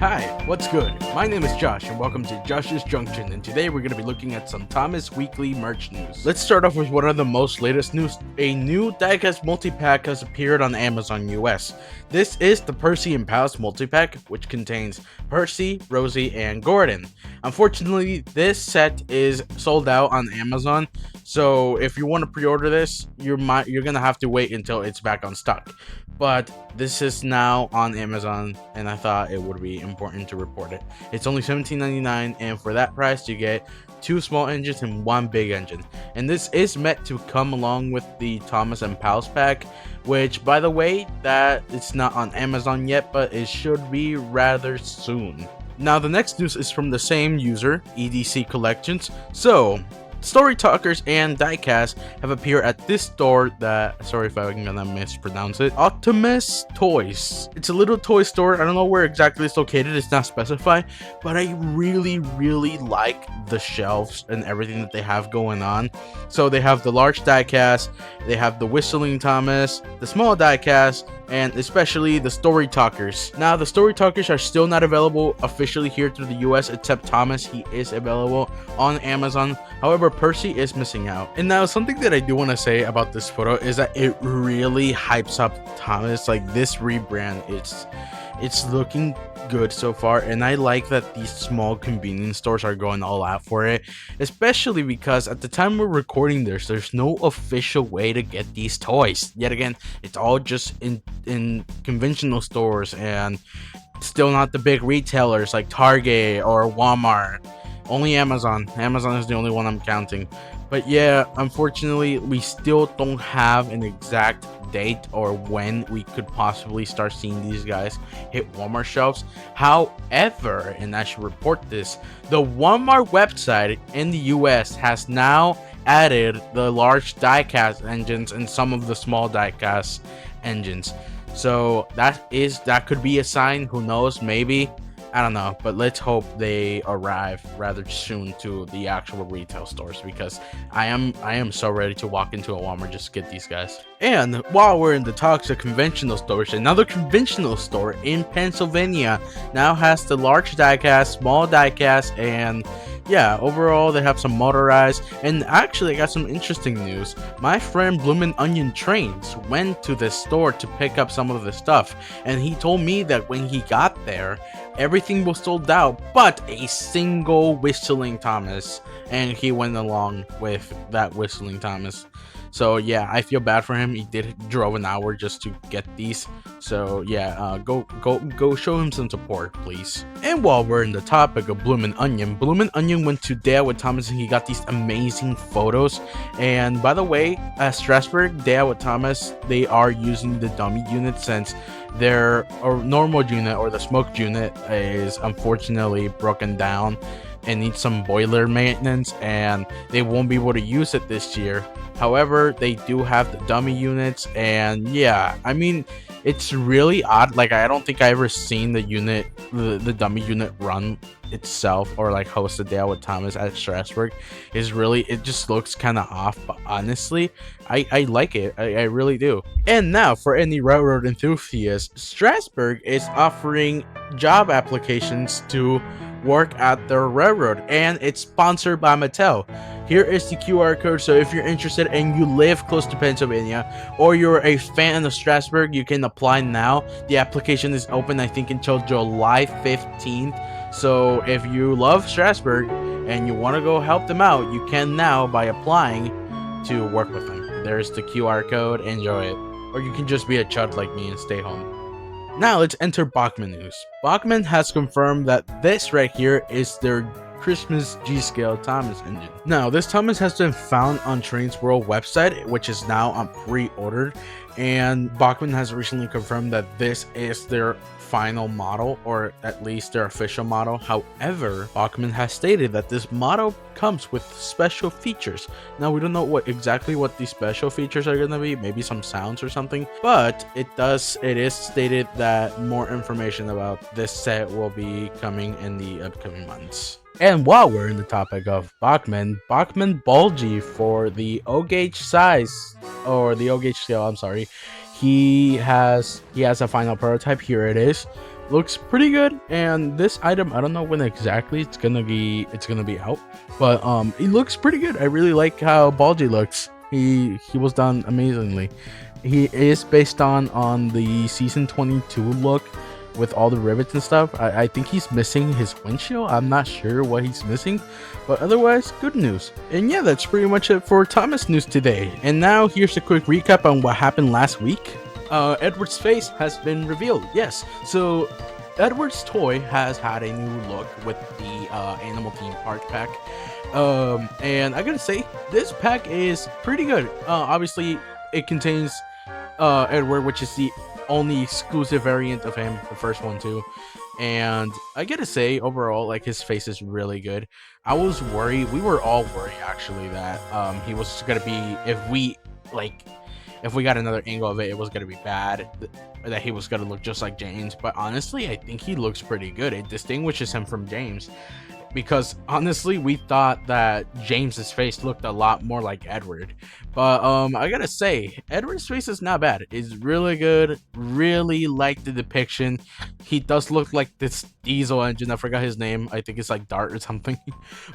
Hi, what's good? My name is Josh and welcome to Josh's Junction, and today we're going to be looking at some Thomas Weekly merch news. Let's start off with one of the most latest news. A new Diecast multi-pack has appeared on Amazon US. This is the Percy and Pals multi-pack, which contains Percy, Rosie, and Gordon. Unfortunately, this set is sold out on Amazon, so if you want to pre-order this, you're going to have to wait until it's back on stock. But this is now on Amazon, and I thought it would be important to report it. It's only $17.99, and for that price, you get 2 small engines and 1 big engine. And this is meant to come along with the Thomas and Pals pack, which, by the way, that it's not on Amazon yet, but it should be rather soon. Now, the next news is from the same user, EDC Collections. So, Story Talkers and Diecast have appeared at this store that, sorry if I'm gonna mispronounce it, Optimus Toys. It's a little toy store. I don't know where exactly it's located, it's not specified, but I really like the shelves and everything that they have going on. So they have the large Diecast, they have the Whistling Thomas, the small Diecast, and especially the Story Talkers. Now, the Story Talkers are still not available officially here through the US, except Thomas. He is available on Amazon. However, Percy is missing out. And now, something that I do want to say about this photo is that it really hypes up Thomas. Like, this rebrand, it's looking good so far, and I like that these small convenience stores are going all out for it, especially because at the time we're recording this, there's no official way to get these toys. Yet again, it's all just in conventional stores and still not the big retailers like Target or Walmart. Only Amazon. Amazon is the only one I'm counting. But yeah, unfortunately, we still don't have an exact date or when we could possibly start seeing these guys hit Walmart shelves. However, and I should report this, the Walmart website in the US has now added the large diecast engines and some of the small diecast engines. So that could be a sign. Who knows? Maybe. I don't know, but let's hope they arrive rather soon to the actual retail stores, because I am so ready to walk into a Walmart just to get these guys. And while we're in the talks of conventional stores, another conventional store in Pennsylvania now has the large diecast, small diecast, and yeah, overall they have some motorized. And actually, I got some interesting news. My friend Bloomin' Onion Trains went to this store to pick up some of the stuff, and he told me that when he got there, everything was sold out but a single Whistling Thomas, and he went along with that Whistling Thomas. So yeah, I feel bad for him. He drove an hour just to get these. So yeah, go show him some support, please. And while we're in the topic of Bloomin' Onion went to Day Out with Thomas and he got these amazing photos. And by the way, at Strasburg, Day Out with Thomas, they are using the dummy unit, since their normal unit or the smoked unit is unfortunately broken down and needs some boiler maintenance, and they won't be able to use it this year. However, they do have the dummy units, and yeah, I mean, it's really odd. Like, I don't think I ever seen the unit, the dummy unit run itself or like host a Day Out with Thomas at Strasburg. It just looks kind of off, but honestly, I like it. I really do. And now, for any railroad enthusiasts, Strasburg is offering job applications to work at their railroad, and it's sponsored by Mattel. Here is the QR code, so if you're interested and you live close to Pennsylvania or you're a fan of Strasburg, you can apply now. The application is open, I think, until July 15th. So if you love Strasburg and you want to go help them out, you can now by applying to work with them. There's the QR code. Enjoy it. Or you can just be a chud like me and stay home. Now let's enter Bachman news. Bachman has confirmed that this right here is their Christmas G-Scale Thomas engine. Now, this Thomas has been found on Trains World website, which is now on pre-ordered, and Bachman has recently confirmed that this is their final model, or at least their official model. However, Bachman has stated that this model comes with special features. Now, we don't know exactly what these special features are going to be, maybe some sounds or something, but it is stated that more information about this set will be coming in the upcoming months. And while we're in the topic of Bachman Balgy for the O gauge size, or the O gauge scale, I'm sorry, he has a final prototype. Here it is. looks pretty good. And this item, I don't know when exactly it's gonna be out, but it looks pretty good. I really like how Balgy looks. He was done amazingly. He is based on the season 22 look with all the rivets and stuff. I think he's missing his windshield. I'm not sure what he's missing, but otherwise, good news. And yeah, that's pretty much it for Thomas news today. And now here's a quick recap on what happened last week. Edward's face has been revealed. Yes, so Edward's toy has had a new look with the Animal Theme Park pack. And I gotta say, this pack is pretty good. Obviously, it contains Edward, which is the only exclusive variant of him, the first one too. And I gotta say, overall, like, his face is really good. I was worried, we were all worried actually, that he was gonna be, if we got another angle of it, it was gonna be bad, that he was gonna look just like James. But honestly, I think he looks pretty good. It distinguishes him from James, because honestly, we thought that James's face looked a lot more like Edward. But I gotta say, Edward's face is not bad. It's really good. Really like the depiction. He does look like this diesel engine. I forgot his name. I think it's like Dart or something.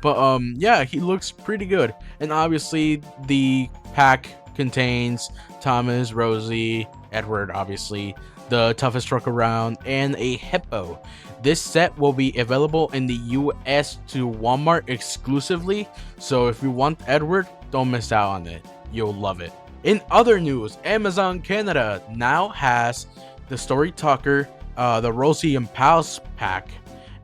But yeah, he looks pretty good. And obviously, the pack contains Thomas, Rosie, Edward, obviously, the toughest truck around, and a hippo. This set will be available in the US to Walmart exclusively, so if you want Edward, don't miss out on it. You'll love it. In other news, Amazon Canada now has the Story Talker, the Rosie and Pals pack,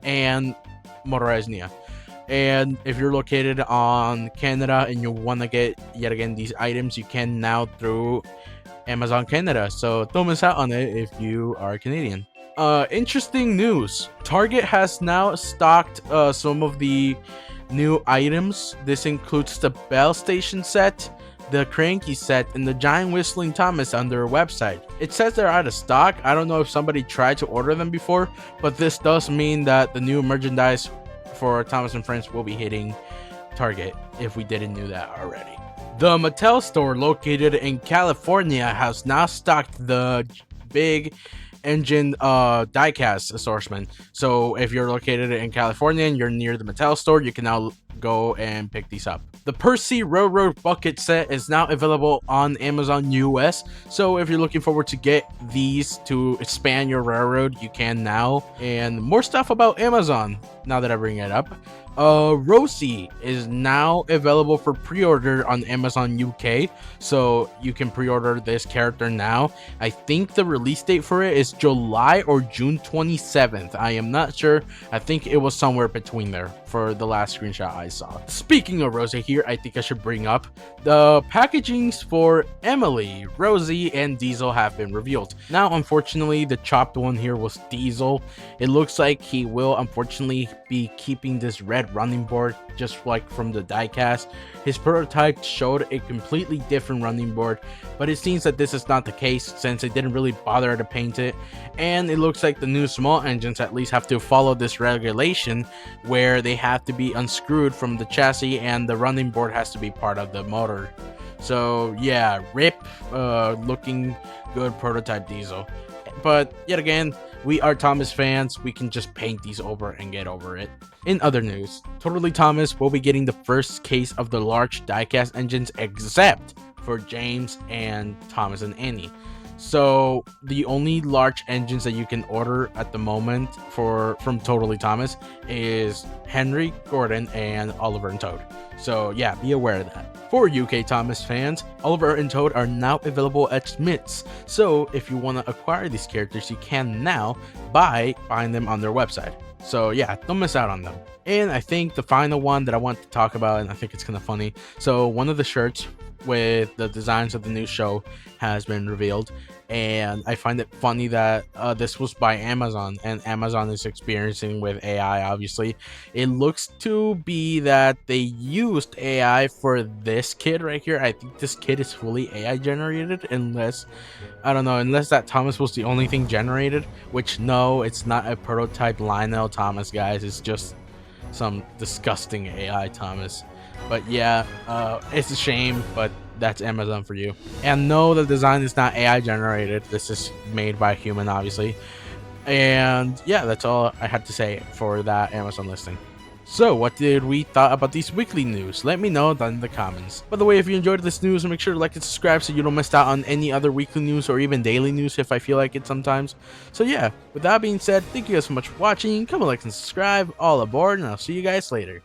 and Motorized Nia. And if you're located on Canada and you want to get yet again these items, you can now through Amazon Canada, so don't miss out on it if you are Canadian. Interesting news, Target has now stocked some of the new items. This includes the Bell Station set, the Cranky set, and the Giant Whistling Thomas on their website. It says they're out of stock. I don't know if somebody tried to order them before, but this does mean that the new merchandise for Thomas and Friends will be hitting Target, if we didn't know that already. The Mattel store located in California has now stocked the big engine diecast assortment. So if you're located in California and you're near the Mattel store, you can now go and pick these up. The Percy Railroad Bucket set is now available on Amazon US. So if you're looking forward to get these to expand your railroad, you can now. And more stuff about Amazon now that I bring it up. Rosie is now available for pre-order on Amazon UK, so you can pre-order this character now. I think the release date for it is July or June 27th. I am not sure. I think it was somewhere between there for the last screenshot I saw. Speaking of Rosie here, I think I should bring up the packagings for Emily, Rosie, and Diesel have been revealed. Now, unfortunately, the chopped one here was Diesel. It looks like he will unfortunately be keeping this red running board just like from the diecast. His prototype showed a completely different running board, but it seems that this is not the case since they didn't really bother to paint it. And it looks like the new small engines at least have to follow this regulation where they have to be unscrewed from the chassis and the running board has to be part of the motor. So yeah, rip, looking good prototype Diesel. But yet again, we are Thomas fans, we can just paint these over and get over it. In other news, Totally Thomas will be getting the first case of the large diecast engines except for James and Thomas and Annie. So the only large engines that you can order at the moment from Totally Thomas is Henry, Gordon, and Oliver and Toad. So yeah, be aware of that. For UK Thomas fans, Oliver and Toad are now available at Smith's. So if you want to acquire these characters, you can now buy them on their website. So yeah, don't miss out on them. And I think the final one that I want to talk about, and I think it's kind of funny. So one of the shirts with the designs of the new show has been revealed, and I find it funny that this was by Amazon, and Amazon is experiencing with AI. Obviously, it looks to be that they used AI for this kid right here. I think this kid is fully AI generated, unless that Thomas was the only thing generated, which no, it's not a prototype Lionel Thomas, guys. It's just some disgusting AI Thomas. But yeah, it's a shame, but that's Amazon for you. And no, the design is not AI generated. This is made by a human, obviously. And yeah, that's all I had to say for that Amazon listing. So, what did we thought about these weekly news? Let me know down in the comments. By the way, if you enjoyed this news, make sure to like and subscribe so you don't miss out on any other weekly news or even daily news if I feel like it sometimes. So yeah, with that being said, thank you guys so much for watching. Come on, like and subscribe, all aboard, and I'll see you guys later.